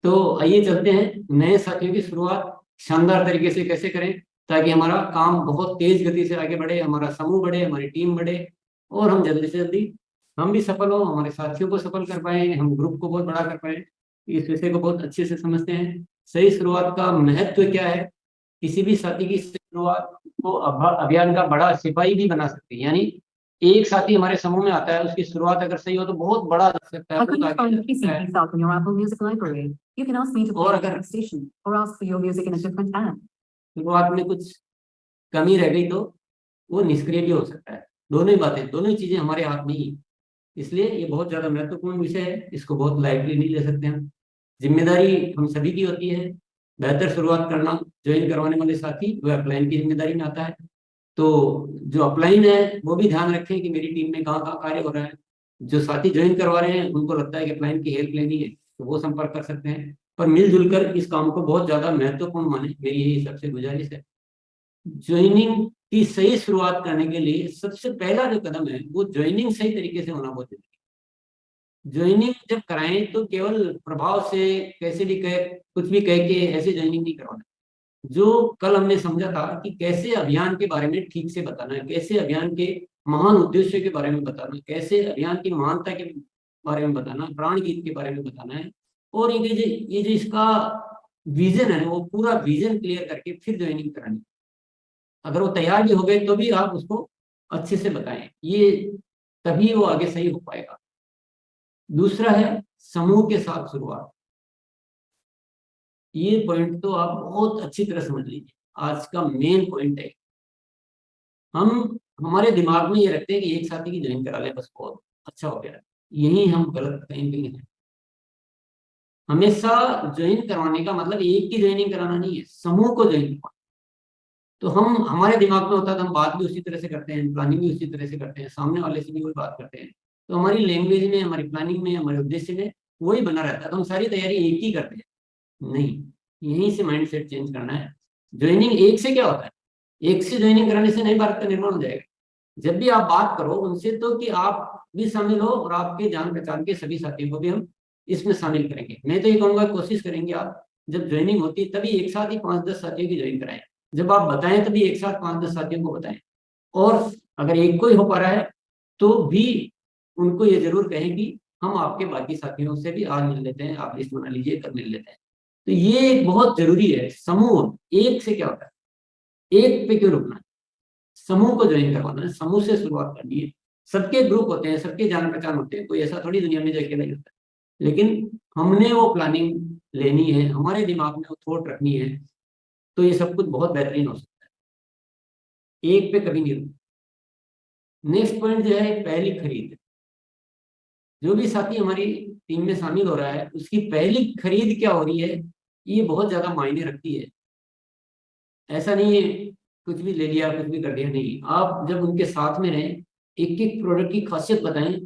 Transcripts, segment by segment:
तो आइए चलते हैं नए साथियों की शुरुआत शानदार तरीके से कैसे करें, ताकि हमारा काम बहुत तेज गति से आगे बढ़े, हमारा समूह बढ़े, हमारी टीम बढ़े, और हम जल्दी से जल्दी हम भी सफल हो, हमारे साथियों को सफल कर पाए, हम ग्रुप को बहुत बड़ा कर पाए। इस विषय को बहुत अच्छे से समझते हैं। सही शुरुआत का महत्व क्या है। किसी भी साथी की शुरुआत को अभियान का बड़ा सिपाही भी बना सकती है। यानी एक साथी हमारे समूह में आता है, उसकी शुरुआत अगर सही हो तो बहुत बड़ा लग सकता है, I बहुत couldn't आगे find जा the PC सकता है। yourself in your Apple Music library. You can ask me to play और a अगर different station or ask for your music in a different app. शुरुआत में कुछ कमी रह गई तो वो निष्क्रिय भी हो सकता है। दोनों ही बातें, दोनों ही चीजें हमारे हाथ में ही हैं। इसलिए ये बहुत ज्यादा महत्वपूर्ण विषय है, इसको बहुत लाइटली नहीं ले सकते हम। जिम्मेदारी हम सभी की होती है। बेहतर शुरुआत करना ज्वाइन करवाने वाले साथी वह अपलाइन की जिम्मेदारी में आता है। तो जो अपलाइन है वो भी ध्यान रखें कि मेरी टीम में कहाँ कहाँ कार्य हो रहा है। जो साथी ज्वाइन करवा रहे हैं उनको लगता है कि अपलाइन की हेल्प लेनी है तो वो संपर्क कर सकते हैं, पर मिलजुल कर इस काम को बहुत ज्यादा महत्वपूर्ण माने, मेरी यही सबसे गुजारिश है। ज्वाइनिंग की सही शुरुआत करने के लिए सबसे पहला जो कदम है वो ज्वाइनिंग सही तरीके से होना बहुत जरूरी है। ज्वाइनिंग जब कराएं तो केवल प्रभाव से कैसे भी कह कुछ भी कह के ऐसे ज्वाइनिंग नहीं करवाना। जो कल हमने समझा था कि कैसे अभियान के बारे में ठीक से बताना है, कैसे अभियान के महान उद्देश्य के बारे में बताना, कैसे अभियान की महानता के बारे में बताना, प्राण गीत के बारे में बताना है। और ये जो इसका विजन है वो पूरा विजन क्लियर करके फिर ज्वाइनिंग करानी। अगर वो तैयार भी हो गए तो भी आप उसको अच्छे से बताएं, ये तभी वो आगे सही हो पाएगा। दूसरा है समूह के साथ शुरुआत। ये पॉइंट तो आप बहुत अच्छी तरह समझ लीजिए, आज का मेन पॉइंट है। हम हमारे दिमाग में ये रखते हैं कि एक साथी की ज्वाइन करा ले बस बहुत अच्छा हो गया। यही हम गलत कहीं कहीं हैं। हमेशा ज्वाइन करवाने का मतलब एक की ज्वाइनिंग कराना नहीं है, समूह को ज्वाइन करवाना। तो हम हमारे दिमाग में होता है तो हम बात भी उसी तरह से करते हैं, प्लानिंग भी उसी तरह से करते हैं, सामने वाले से भी वही बात करते हैं। तो हमारी लैंग्वेज में, हमारी प्लानिंग में, हमारे उद्देश्य में वही बना रहता है, तो हम सारी तैयारी एक ही करते हैं। नहीं, यहीं से माइंड सेट चेंज करना है। ज्वाइनिंग एक से क्या होता है, एक से ज्वाइनिंग कराने से नई भारत का निर्माण हो जाएगा। जब भी आप बात करो उनसे तो कि आप भी शामिल हो और आपके जान पहचान के सभी साथियों को भी हम इसमें शामिल करेंगे। मैं तो ये कहूँगा कोशिश करेंगे आप जब ज्वाइनिंग होती है तभी एक साथ ही 5-10 साथियों की ज्वाइन कराएं। जब आप बताएं तभी एक साथ 5-10 साथियों को बताएं। और अगर एक को ही हो पा रहा है तो भी उनको ये जरूर कहें कि हम आपके बाकी साथियों से भी आज मिल लेते हैं, आप लिस्ट बना लीजिए, कब मिल लेते हैं। तो ये एक बहुत जरूरी है। समूह एक से क्या होता है, एक पे क्यों रुकना है, समूह को ज्वाइन करवाना है, समूह से शुरुआत करनी है। सबके ग्रुप होते हैं, सबके जान पहचान होते हैं, कोई ऐसा थोड़ी दुनिया में जो अकेला ही होता है। लेकिन हमने वो प्लानिंग लेनी है, हमारे दिमाग में वो थॉट रखनी है, तो ये सब कुछ बहुत बेहतरीन हो सकता है। एक पे कभी नहीं रुकना। नेक्स्ट पॉइंट जो है पहली खरीद। जो भी साथी हमारी टीम में शामिल हो रहा है उसकी पहली खरीद क्या हो रही है, ये बहुत ज्यादा मायने रखती है। ऐसा नहीं है कुछ भी ले लिया कुछ भी कर दिया, नहीं। आप जब उनके साथ में रहें, एक एक प्रोडक्ट की खासियत बताएं,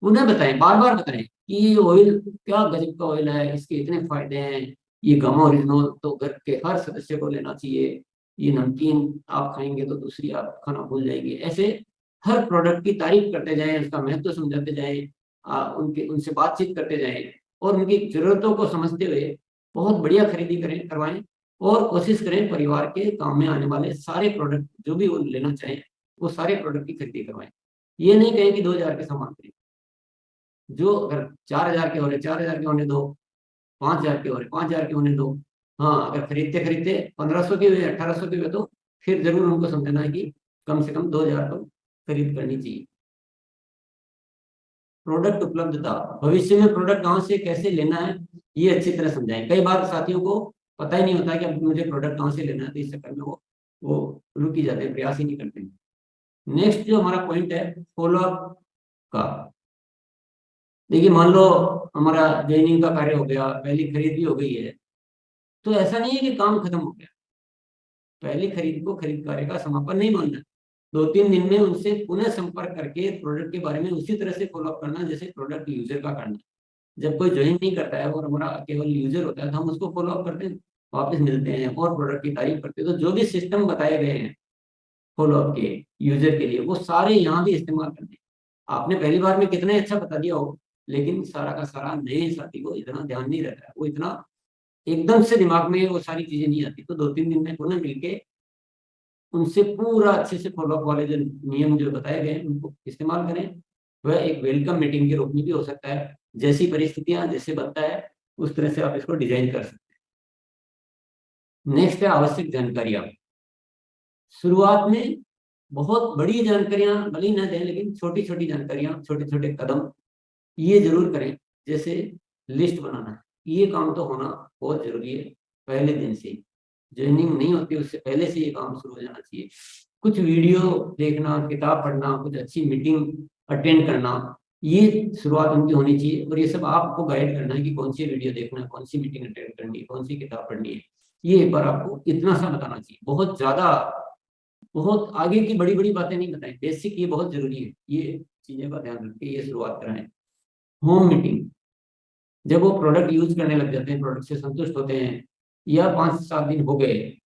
उन्हें बताएं, बार बार बताएं कि ये ऑयल क्या गजब का ऑयल है, इसके इतने फायदे हैं, ये गामा ओरिजिनल तो घर के हर सदस्य को लेना चाहिए, ये नमकीन आप खाएंगे तो दूसरी आप खाना भूल जाएंगे। ऐसे हर प्रोडक्ट की तारीफ करते जाएं, उसका महत्व समझाते जाएं, उनके उनसे बातचीत करते जाएं, और उनकी जरूरतों को समझते हुए बहुत बढ़िया खरीदी करें, करवाएं। और कोशिश करें परिवार के काम में आने वाले सारे प्रोडक्ट जो भी वो लेना चाहें वो सारे प्रोडक्ट की खरीदी करवाएं। ये नहीं कहें कि 2,000 के सामान खरीदें। जो अगर 4,000 के हो रहे 4,000 के होने दो, 5,000 के हो रहे 5,000 के होने दो। हाँ, अगर खरीदते खरीदते 1,500 के हुए 1,800 के हुए तो फिर जरूर उनको समझना है कि कम से कम 2,000 तो खरीद करनी चाहिए। प्रोडक्ट उपलब्धता, भविष्य में प्रोडक्ट कहाँ से कैसे लेना है ये अच्छी तरह समझाएं। कई बार साथियों को पता ही नहीं होता कि अब मुझे प्रोडक्ट कहाँ से लेना है, तो इस चक्कर में वो रुक ही जाते हैं, प्रयास ही नहीं करते। नेक्स्ट जो हमारा पॉइंट है फॉलोअप का। देखिए मान लो हमारा ज्वाइनिंग का कार्य हो गया, पहली खरीद भी हो गई है, तो ऐसा नहीं है कि काम खत्म हो गया। पहली खरीद को खरीद कार्य का समापन नहीं मानना। 2-3 दिन में उनसे पुनः संपर्क करके प्रोडक्ट के बारे में उसी तरह से फॉलोअप करना जैसे प्रोडक्ट यूजर का करना। जब कोई ज्वाइन नहीं करता है और हमारा केवल यूजर होता है तो हम उसको फॉलोअप करते हैं, वापस मिलते हैं और प्रोडक्ट की तारीफ करते हैं। तो जो भी सिस्टम बताए गए हैं फॉलोअप के यूजर के लिए वो सारे यहाँ भी इस्तेमाल करते हैं। आपने पहली बार में कितना ही अच्छा बता दिया हो, लेकिन सारा का सारा नए साथी को इतना ध्यान नहीं रहता है, वो इतना एकदम से दिमाग में वो सारी चीजें नहीं आती। तो 2-3 दिन में पुनः मिलके उनसे पूरा अच्छे से फॉलोअप वाले जो नियम जो बताए गए हैं उनको इस्तेमाल करें। वह एक वेलकम मीटिंग के रूप में भी हो सकता है, जैसी परिस्थितियां जैसे बनता है उस तरह से आप इसको डिजाइन कर सकते हैं। नेक्स्ट है आवश्यक जानकारियां। शुरुआत में बहुत बड़ी जानकारियां भले ही ना दें, लेकिन छोटी छोटी जानकारियां, छोटे छोटे कदम ये जरूर करें। जैसे लिस्ट बनाना है, ये काम तो होना बहुत जरूरी है पहले दिन से ही। ज्वाइनिंग नहीं होती उससे पहले से ये काम शुरू हो जाना चाहिए। कुछ वीडियो देखना, किताब पढ़ना, कुछ अच्छी मीटिंग अटेंड करना, ये शुरुआत उनकी होनी चाहिए। और ये सब आपको गाइड करना है कि कौन सी वीडियो देखना है, कौन सी मीटिंग अटेंड करनी है, कौन सी किताब पढ़नी है। ये एक बार आपको इतना सा बताना चाहिए, बहुत ज्यादा बहुत आगे की बड़ी बड़ी बातें नहीं बताएं, बेसिक ये बहुत जरूरी है। ये चीजें का ध्यान रख के ये शुरुआत कराएं। होम मीटिंग, जब वो प्रोडक्ट यूज करने लग जाते हैं, प्रोडक्ट से संतुष्ट होते हैं, या 5-7 दिन हो गए,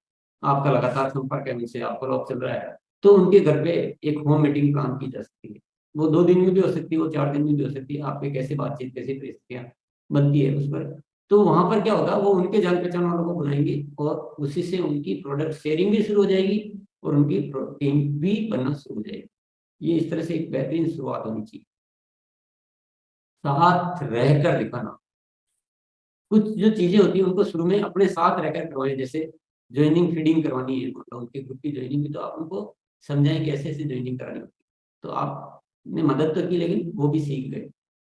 आपका लगातार संपर्क है उनसे, आप फॉलोअप चल रहा है, तो उनके घर पे एक होम मीटिंग प्लान की जा सकती है। वो 2 दिन में भी हो सकती है, वो 4 दिन में भी हो सकती है। आपके कैसे बातचीत, कैसी परिस्थितियां बनती है उस पर। तो वहां पर क्या होगा, वो उनके जान पहचान वालों को बुलाएंगे और उसी से उनकी प्रोडक्ट शेयरिंग भी शुरू हो जाएगी और उनकी टीम भी बनना शुरू हो जाएगी। ये इस तरह से एक बेहतरीन शुरुआत होनी चाहिए। साथ रहकर दिखाना, कुछ जो चीजें होती है उनको शुरू में अपने साथ रहकर करवाएं। जैसे ज्वाइनिंग फीडिंग करवानी है, मतलब उनके ग्रुप की ज्वाइनिंग भी, तो आप उनको समझाएं कैसे ऐसे ज्वाइनिंग करानी होती है। तो आपने मदद तो की, लेकिन वो भी सीख गए।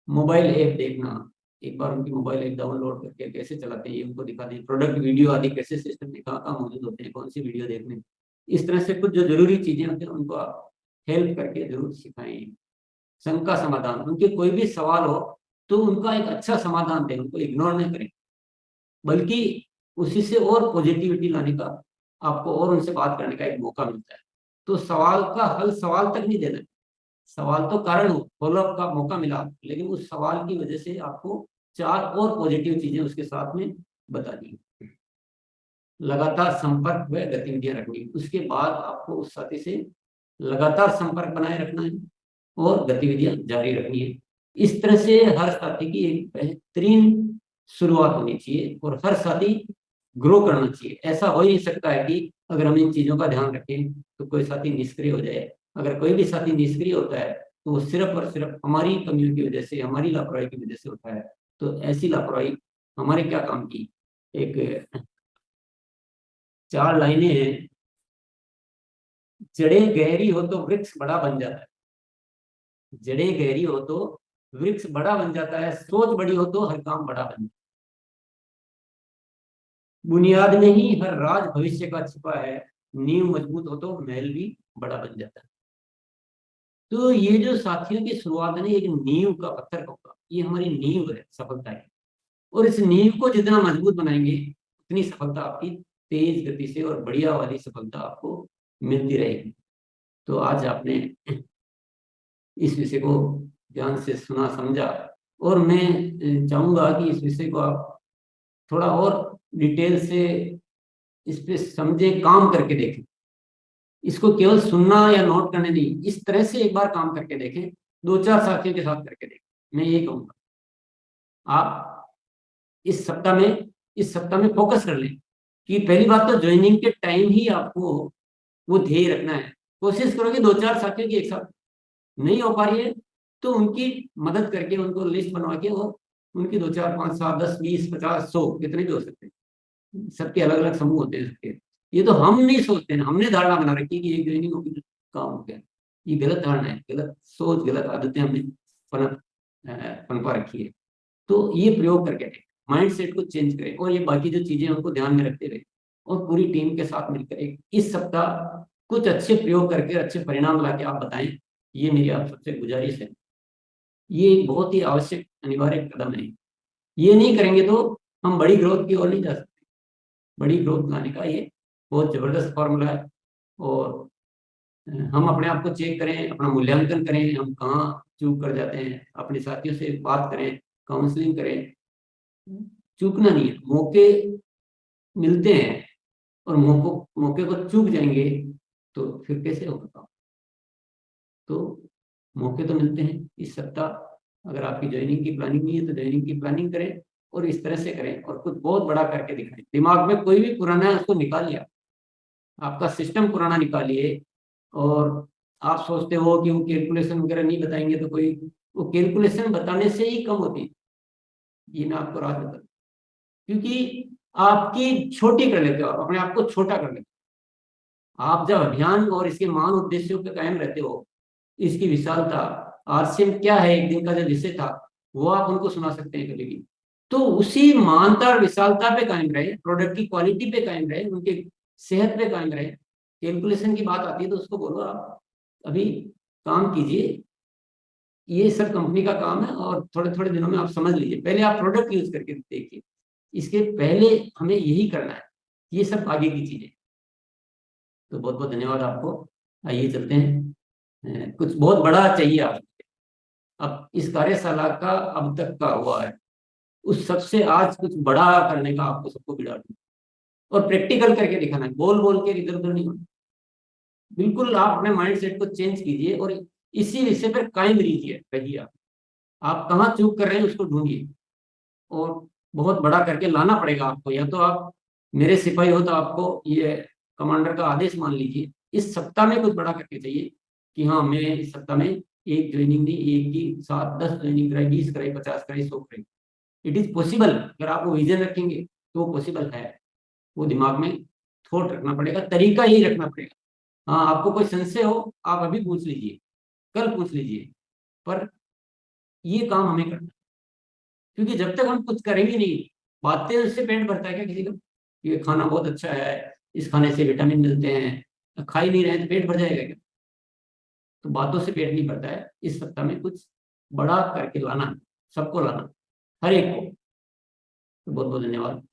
मोबाइल ऐप देखना, एक बार उनकी मोबाइल ऐप डाउनलोड करके कैसे चलाते हैं ये उनको दिखा दें। प्रोडक्ट वीडियो आदि कैसे सिस्टम में कहाँ कहाँ मौजूद होते हैं, कौन सी वीडियो देखने, इस तरह से कुछ जो जरूरी चीजें होती हैं उनको आप हेल्प करके जरूर सिखाएं। शंका समाधान, उनके कोई भी सवाल हो तो उनका एक अच्छा समाधान दें, उनको इग्नोर नहीं करें, बल्कि उसी से और पॉजिटिविटी लाने का आपको और उनसे बात करने का एक मौका मिलता है। तो सवाल का हल सवाल तक नहीं देना है, सवाल तो कारण हो, फॉलोअप का मौका मिला, लेकिन उस सवाल की वजह से आपको 4 और पॉजिटिव चीजें उसके साथ में बता दी। लगातार संपर्क व गतिविधियां रखनी, उसके बाद आपको उस साथी से लगातार संपर्क बनाए रखना है और गतिविधियां जारी रखनी है। इस तरह से हर साथी की एक बेहतरीन शुरुआत होनी चाहिए और हर साथी ग्रो करना चाहिए। ऐसा हो ही नहीं सकता है कि अगर हम इन चीजों का ध्यान रखें तो कोई साथी निष्क्रिय हो जाए। अगर कोई भी साथी निष्क्रिय होता है तो वो सिर्फ और सिर्फ हमारी कमियों की वजह से, हमारी लापरवाही की वजह से होता है। तो ऐसी लापरवाही हमारे क्या काम की। एक 4 लाइनें हैं, जड़ें गहरी हो तो वृक्ष बड़ा बन जाता है, जड़ें गहरी हो तो वृक्ष बड़ा बन जाता है, सोच बड़ी हो तो हर काम बड़ा बन जाता है। बुनियाद में ही हर राज भविष्य का छिपा है, नींव मजबूत हो तो महल भी बड़ा बन जाता है। तो ये जो साथियों की शुरुआत है ना, एक नींव का पत्थर का होगा, ये हमारी नींव है सफलता है। और इस नींव को जितना मजबूत बनाएंगे उतनी सफलता आपकी तेज गति से और बढ़िया वाली सफलता आपको मिलती रहेगी। तो आज आपने इस विषय को ध्यान से सुना समझा, और मैं चाहूंगा कि इस विषय को आप थोड़ा और डिटेल से इस पे समझे, काम करके देखें। इसको केवल सुनना या नोट करने नहीं, इस तरह से एक बार काम करके देखें, 2-4 साथियों के साथ करके देखें। मैं ये कहूँगा आप इस सप्ताह में फोकस कर लें कि पहली बात तो ज्वाइनिंग के टाइम ही आपको वो ध्येय रखना है। कोशिश करो कि 2-4 साथियों की एक साथ, नहीं हो पा रही है तो उनकी मदद करके उनको लिस्ट बनवा के, और उनकी 2-4-5-7-10-20-50-100 कितने भी हो सकते हैं, सबके अलग अलग समूह होते हैं सबके। ये तो हम नहीं सोचते हैं, हमने धारणा बना रखी है कि एक ज्वाइनिंग होगी तो काम हो गया। ये गलत धारणा है, गलत सोच, गलत आदतें हमने पनपा रखी है। तो ये प्रयोग करके माइंड सेट को चेंज करें, और ये बाकी जो चीजें हैं उनको ध्यान में रखते रहे, और पूरी टीम के साथ मिलकर एक इस सप्ताह कुछ अच्छे प्रयोग करके अच्छे परिणाम लाके आप बताएं। ये मेरी आप सबसे गुजारिश है। ये एक बहुत ही आवश्यक अनिवार्य कदम है। ये नहीं करेंगे तो हम बड़ी ग्रोथ की ओर नहीं जा सकते। बड़ी ग्रोथ लाने का ये बहुत जबरदस्त फॉर्मूला है। और हम अपने आप को चेक करें, अपना मूल्यांकन करें, हम कहाँ चूक कर जाते हैं, अपने साथियों से बात करें, काउंसलिंग करें। चूकना नहीं है, मौके मिलते हैं, और मौके को चूक जाएंगे तो फिर कैसे होगा काम। तो मौके तो मिलते हैं। इस सप्ताह अगर आपकी ज्वाइनिंग की प्लानिंग नहीं है तो ज्वाइनिंग की प्लानिंग करें और इस तरह से करें और कुछ बहुत बड़ा करके दिखाएं। दिमाग में कोई भी पुराना है उसको निकालिए, आपका सिस्टम पुराना निकालिए। और आप सोचते हो कि वो कैलकुलेशन वगैरह नहीं बताएंगे तो कोई, वो कैलकुलेशन बताने से ही कम होती है, ये मैं आपको राज बता, क्योंकि आपकी छोटी कर लेते हो, आप अपने आप को छोटा कर लेते हो। आप जब अभियान और इसके महान उद्देश्यों पे कायम रहते हो, इसकी विशालता, आरसीएम क्या है एक दिन का जो विषय था, वो आप उनको सुना सकते हैं कभी भी। तो उसी महानता और विशालता पे कायम रहे, प्रोडक्ट की क्वालिटी पे कायम रहे, उनके सेहत पे कायम रहे। कैलकुलेशन की बात आती है तो उसको बोलो आप अभी काम कीजिए, ये सब कंपनी का काम है और थोड़े थोड़े दिनों में आप समझ लीजिए। पहले आप प्रोडक्ट यूज करके देखिए, इसके पहले हमें यही करना है, ये सब आगे की चीजें। तो बहुत बहुत धन्यवाद आपको। आइए चलते हैं, कुछ बहुत बड़ा चाहिए आपको। अब इस कार्यशाला का अब तक का हुआ है, उस सबसे आज कुछ बड़ा करने का आपको सबको बिड़ा और प्रैक्टिकल करके दिखाना है, बोल बोल के इधर उधर नहीं होना। बिल्कुल आप अपने माइंड सेट को चेंज कीजिए और इसी विषय पर कायम रहिए। आप कहाँ चूक कर रहे हैं उसको ढूंढिए और बहुत बड़ा करके लाना पड़ेगा आपको। या तो आप मेरे सिपाही हो तो आपको ये कमांडर का आदेश मान लीजिए, इस सप्ताह में कुछ बड़ा करके चाहिए कि हाँ मैं इस सप्ताह में एक ज्वाइनिंग नहीं, एक की 7 10 ज्वाइनिंग कराई, 20 कराई, 50 कराई, 100 कराई। इट इज पॉसिबल, अगर आप वो विजन रखेंगे तो वो पॉसिबल है। वो दिमाग में थॉट रखना पड़ेगा, तरीका यही रखना पड़ेगा। हाँ आपको कोई संशय हो आप अभी पूछ लीजिए, कल पूछ लीजिए, पर ये काम हमें करना है। क्योंकि जब तक हम कुछ करेंगे नहीं, बातें उससे पेट भरता है क्या किसी का? ये खाना बहुत अच्छा है, इस खाने से विटामिन मिलते हैं, खा ही नहीं रहे तो पेट भर जाएगा क्या? तो बातों से पेट नहीं भरता है। इस सप्ताह में कुछ बड़ा करके लाना है, सबको लाना, हर एक को। तो बहुत बहुत धन्यवाद।